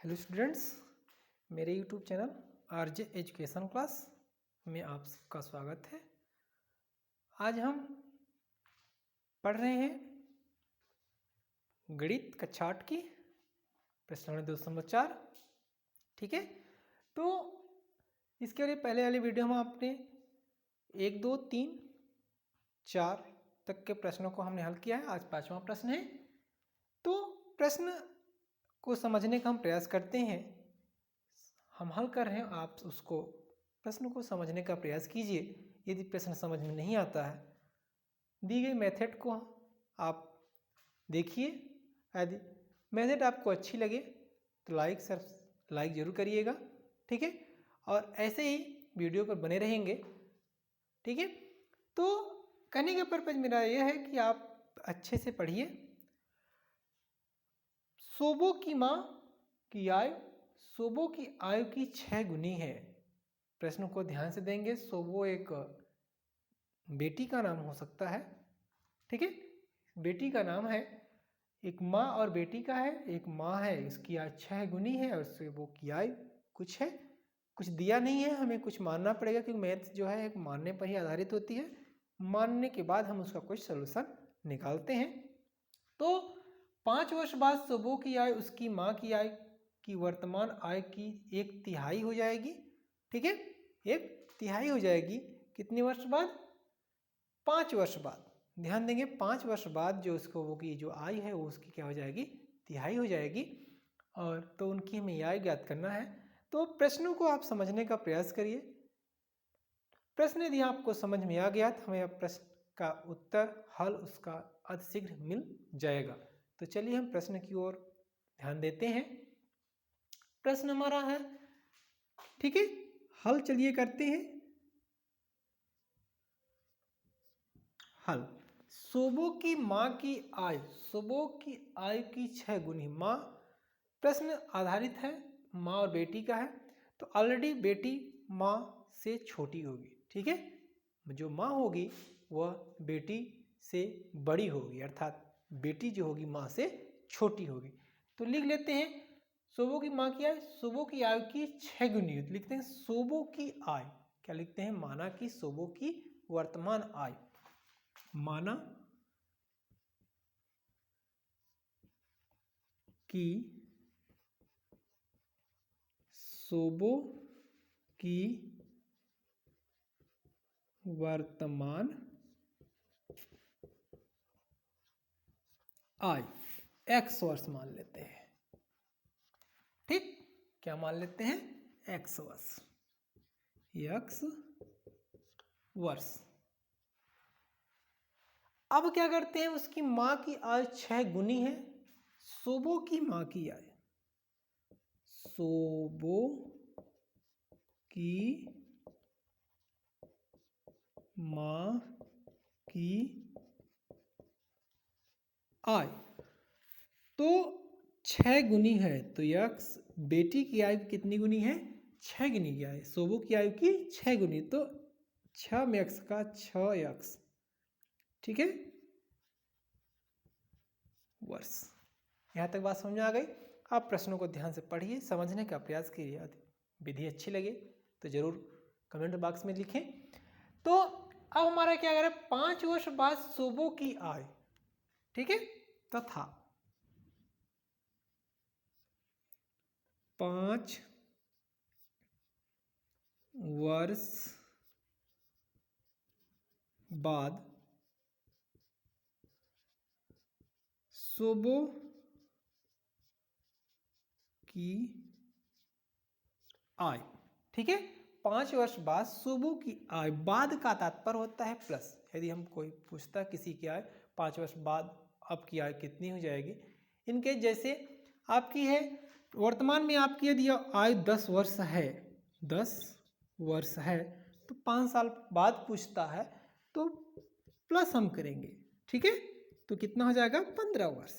Hello students, मेरे YouTube channel RJ education class में आप सबका स्वागत है। आज हम पढ़ रहे हैं गणित कक्षा 8 की प्रश्न नंबर 2 ठीक है। तो इसके लिए पहले वाली वीडियो में आपने 1, 2, 3, 4 तक के प्रश्नों को हमने हल किया है। आज 5वां प्रश्न है। तो प्रश्न को समझने का हम प्रयास करते हैं। हम हल कर रहे हैं, आप उसको प्रश्न को समझने का प्रयास कीजिए। यदि प्रश्न समझ में नहीं आता है, दी गई मेथड को आप देखिए। यदि मेथड आपको अच्छी लगे तो लाइक ज़रूर करिएगा, ठीक है। और ऐसे ही वीडियो पर बने रहेंगे, ठीक है। तो कहने का पर्पज मेरा यह है कि आप अच्छे से पढ़िए। सोबो की माँ की आयु सोबो की आयु की 6 गुनी है। प्रश्न को ध्यान से देंगे। सोबो एक बेटी का नाम हो सकता है, ठीक है। बेटी का नाम है, एक माँ और बेटी का है। एक माँ है, इसकी आयु 6 गुनी है और सोबो की आयु कुछ है। कुछ दिया नहीं है, हमें कुछ मानना पड़ेगा क्योंकि मैथ जो है एक मानने पर ही आधारित होती है। मानने के बाद हम उसका कुछ सलूशन निकालते हैं। तो 5 वर्ष बाद सोबो की आयु उसकी माँ की आयु की वर्तमान आयु की 1/3 हो जाएगी, ठीक है। 1/3 हो जाएगी। कितने वर्ष बाद? 5 वर्ष बाद। ध्यान देंगे, 5 वर्ष बाद जो उसको वो की जो आयु है वो उसकी क्या हो जाएगी? तिहाई हो जाएगी। और तो उनकी हमें आयु ज्ञात करना है। तो प्रश्नों को आप समझने का प्रयास करिए। प्रश्न यदि आपको समझ में आ गया तो हमें प्रश्न का उत्तर हल उसका अतिशीघ्र मिल जाएगा। तो चलिए हम प्रश्न की ओर ध्यान देते हैं। प्रश्न हमारा है, ठीक है। हल चलिए करते हैं। हल। सोबो की माँ की आयु, सोबो की आयु की 6 गुनी। माँ, प्रश्न आधारित है माँ और बेटी का है, तो ऑलरेडी बेटी माँ से छोटी होगी, ठीक है। जो माँ होगी वह बेटी से बड़ी होगी, अर्थात बेटी जो होगी माँ से छोटी होगी। तो लिख लेते हैं सोबो की माँ की आयु, सोबो की आयु की 6 गुनी। लिखते हैं सोबो की आयु, क्या लिखते हैं? माना कि सोबो की वर्तमान आयु, माना कि सोबो की वर्तमान आयु x वर्ष मान लेते हैं, ठीक। क्या मान लेते हैं? x वर्ष, x वर्ष। अब क्या करते हैं? उसकी माँ की आयु 6 गुनी है। सोबो की माँ की आयु, सोबो की माँ की आयु तो 6 गुनी है। तो x बेटी की आयु कितनी गुनी है? 6 गुनी की आयु। सोबो की आयु की 6 गुनी, तो 6 में x का 6x, ठीक है, वर्ष। यहाँ तक बात समझ में आ गई। आप प्रश्नों को ध्यान से पढ़िए, समझने का प्रयास कीजिए। यदि विधि अच्छी लगे तो जरूर कमेंट बॉक्स में लिखें। तो अब हमारा क्या करें? 5 वर्ष बाद सोबो की आयु, ठीक है, तथा 5 वर्ष बाद सोबो की आयु, ठीक है। 5 वर्ष बाद सोबो की आयु, बाद का तात्पर्य होता है प्लस। यदि हम कोई पूछता किसी की आयु 5 वर्ष बाद आपकी आयु कितनी हो जाएगी, इनके जैसे आपकी है वर्तमान में आपकी यदि आयु 10 वर्ष है, 10 वर्ष है, तो 5 साल बाद पूछता है तो प्लस हम करेंगे, ठीक है। तो कितना हो जाएगा? 15 वर्ष।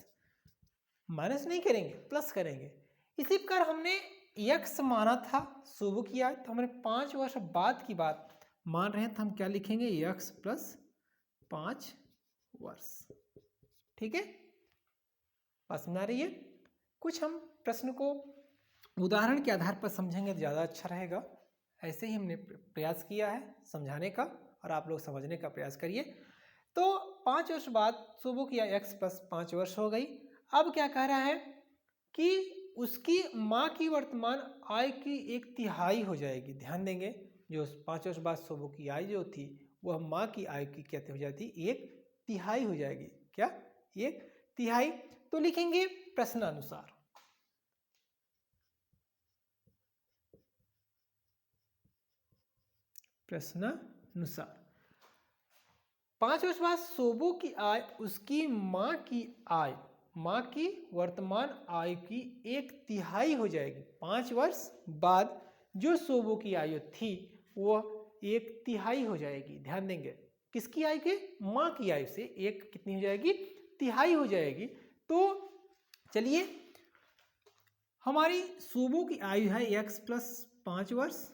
माइनस नहीं करेंगे, प्लस करेंगे। इसी प्रकार हमने x माना था सोबो की आयु, तो हमने 5 वर्ष बाद की बात मान रहे हैं, तो हम क्या लिखेंगे? x प्लस 5 वर्ष, ठीक है। बात समझ आ रही है? कुछ हम प्रश्न को उदाहरण के आधार पर समझेंगे तो ज़्यादा अच्छा रहेगा। ऐसे ही हमने प्रयास किया है समझाने का और आप लोग समझने का प्रयास करिए। तो 5 वर्ष बाद सोबो की आयु x प्लस 5 वर्ष हो गई। अब क्या कह रहा है कि उसकी माँ की वर्तमान आय की 1/3 हो जाएगी। ध्यान देंगे, जो 5 वर्ष बाद सोबो की आय जो थी वह माँ की आय की क्या हो जाती, 1/3 हो जाएगी। क्या 1/3? तो लिखेंगे प्रश्नानुसार। प्रश्नानुसार 5 वर्ष बाद सोबो की आय उसकी माँ की आय, माँ की वर्तमान आयु की 1/3 हो जाएगी। 5 वर्ष बाद जो सोबो की आयु थी वह 1/3 हो जाएगी। ध्यान देंगे, किसकी आयु के, माँ की आयु से एक कितनी हो जाएगी, तिहाई हो जाएगी। तो चलिए, हमारी सोबो की आयु है x प्लस 5 वर्ष,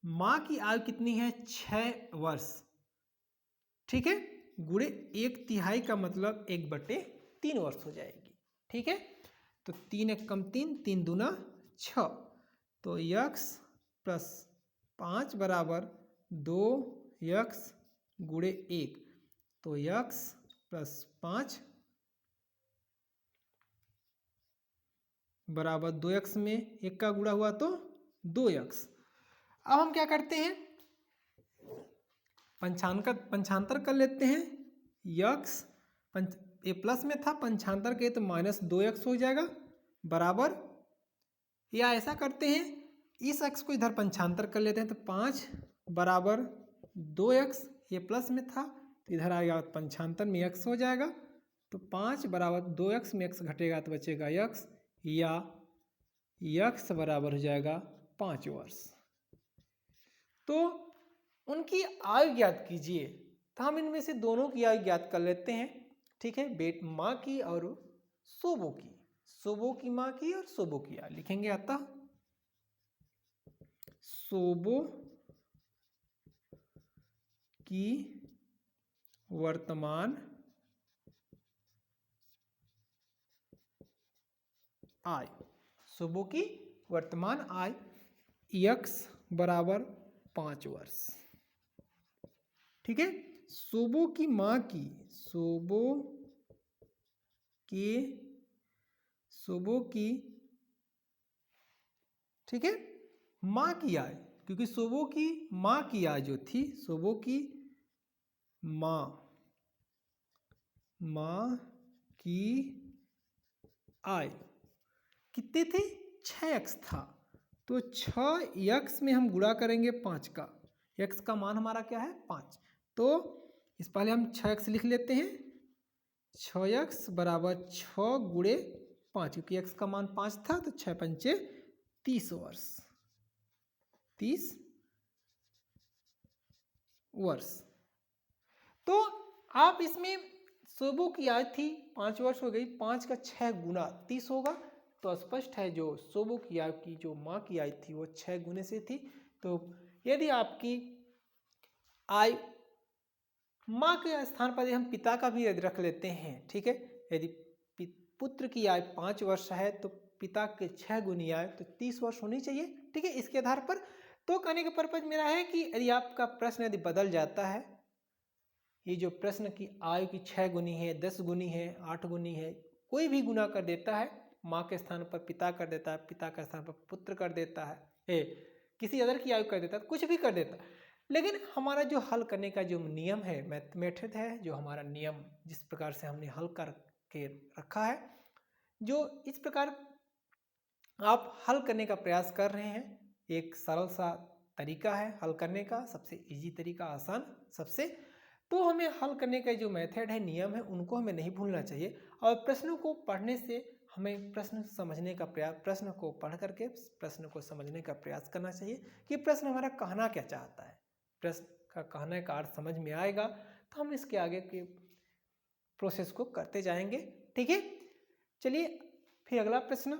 माँ की आयु कितनी है 6 वर्ष, ठीक है, गुणे 1/3 का मतलब 1/3 वर्ष हो जाएगी। ठीक है, तो 3 एक कम 3, 3 दूना 6, तो x प्लस 5 बराबर 2x गुणे 1, तो x प्लस 5 बराबर 2x में 1 का गुणा हुआ तो 2x। अब हम क्या करते हैं, पंचांतर कर लेते हैं। x ये प्लस में था, पंचांतर के तो -2x हो जाएगा बराबर, या ऐसा करते हैं इस x को इधर पंचांतर कर लेते हैं तो 5 बराबर 2x, ये प्लस में था तो इधर आएगा पंचांतर में x हो जाएगा, तो 5 बराबर 2x में x घटेगा तो बचेगा x, या x बराबर हो जाएगा 5 वर्ष। तो उनकी आयु ज्ञात कीजिए, तो हम इनमें से दोनों की आयु ज्ञात कर लेते हैं। ठीक है, माँ की और सोबो की, सोबो की माँ की और सोबो की आयु लिखेंगे। अतः सोबो की वर्तमान आय, सोबो की वर्तमान आय x बराबर 5 वर्ष। ठीक है, सोबो की माँ की, सोबो की ठीक है माँ की आय, क्योंकि सोबो की माँ की आय जो थी, सोबो की माँ की आय कितनी थी, 6x था, तो 6x में हम गुणा करेंगे 5 का, x का मान हमारा क्या है 5, तो इस पहले हम 6x लिख लेते हैं। 6x बराबर 6 गुणे 5, क्योंकि x का मान 5 था तो 6 पंचे 30 वर्ष, 30 वर्ष। तो आप इसमें सोबो की आयु थी 5 वर्ष हो गई, 5 का 6 गुना 30 होगा, तो स्पष्ट है जो सोबो की आयु की जो माँ की आयु थी वो 6 गुने से थी। तो यदि आपकी आयु माँ के स्थान पर हम पिता का भी यदि रख लेते हैं, ठीक है, यदि पुत्र की आयु 5 वर्ष है तो पिता के 6 गुनी आयु तो 30 वर्ष होनी चाहिए। ठीक है, इसके आधार पर तो कहने का पर्पज मेरा है कि यदि आपका प्रश्न यदि बदल जाता है, ये जो प्रश्न की आयु की 6 गुनी है, 10 गुनी है, 8 गुनी है, कोई भी गुना कर देता है, माँ के स्थान पर पिता कर देता है, पिता के स्थान पर पुत्र कर देता है, किसी अदर की आयु कर देता है, कुछ भी कर देता है, लेकिन हमारा जो हल करने का जो नियम है, मेथड है, जो हमारा नियम जिस प्रकार से हमने हल करके रखा है, जो इस प्रकार आप हल करने का प्रयास कर रहे हैं, एक सरल सा तरीका है हल करने का, सबसे इजी तरीका, आसान सबसे। तो हमें हल करने का जो मेथड है, नियम है, उनको हमें नहीं भूलना चाहिए, और प्रश्नों को पढ़ने से हमें प्रश्न समझने का प्रयास, प्रश्न को पढ़ करके प्रश्न को समझने का प्रयास करना चाहिए कि प्रश्न हमारा कहना क्या चाहता है। प्रश्न का कहने का अर्थ समझ में आएगा तो हम इसके आगे के प्रोसेस को करते जाएंगे। ठीक है, चलिए फिर अगला प्रश्न।